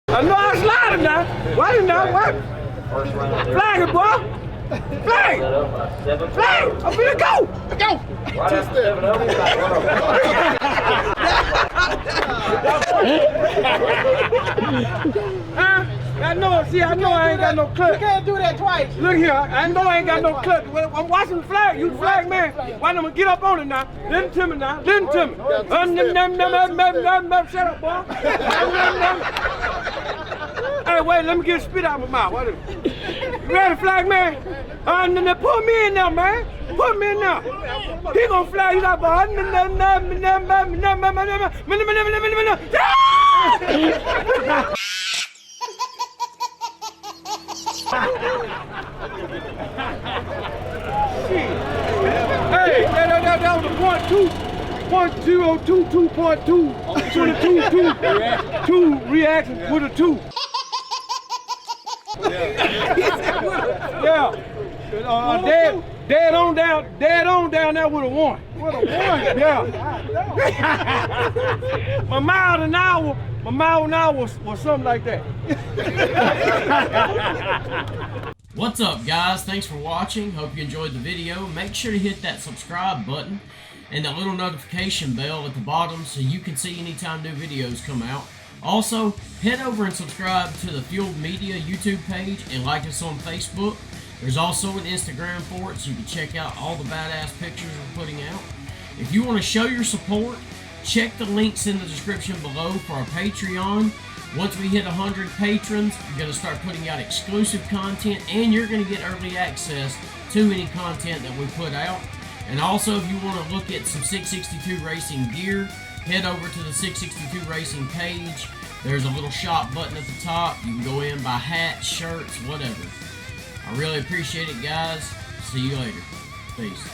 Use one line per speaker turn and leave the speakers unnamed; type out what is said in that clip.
I know I'm sliding now. Why now? What? Flag it, boy. Flag! Flag! I'm finna go! Go! I know I ain't got no clutch.
You can't do that twice.
Look here, I know I ain't got no clutch. I'm watching the flag. You the flag man. Why don't we get up on it now? Listen to me now. Listen to me. Shut up, boy. Hey, wait, let me get spit out my mouth. What is it? You ready, flag man? Put me in there, man. Put me in there. He gonna flag you out, boy. Hey, that was a .2, 22 reactions with a 2. Yeah. Dead on down there with a 1. With a 1? Yeah. My mile an hour was something like that.
What's up, guys? Thanks for watching. Hope you enjoyed the video. Make sure to hit that subscribe button and that little notification bell at the bottom so you can see anytime new videos come out. Also, head over and subscribe to the Fueled Media YouTube page and like us on Facebook. There's also an Instagram for it so you can check out all the badass pictures we're putting out. If you want to show your support, check the links in the description below for our Patreon. Once we hit 100 patrons, we're going to start putting out exclusive content, and you're going to get early access to any content that we put out. And also, if you want to look at some 662 Racing gear, head over to the 662 Racing page. There's a little shop button at the top. You can go in, buy hats, shirts, whatever. I really appreciate it, guys. See you later. Peace.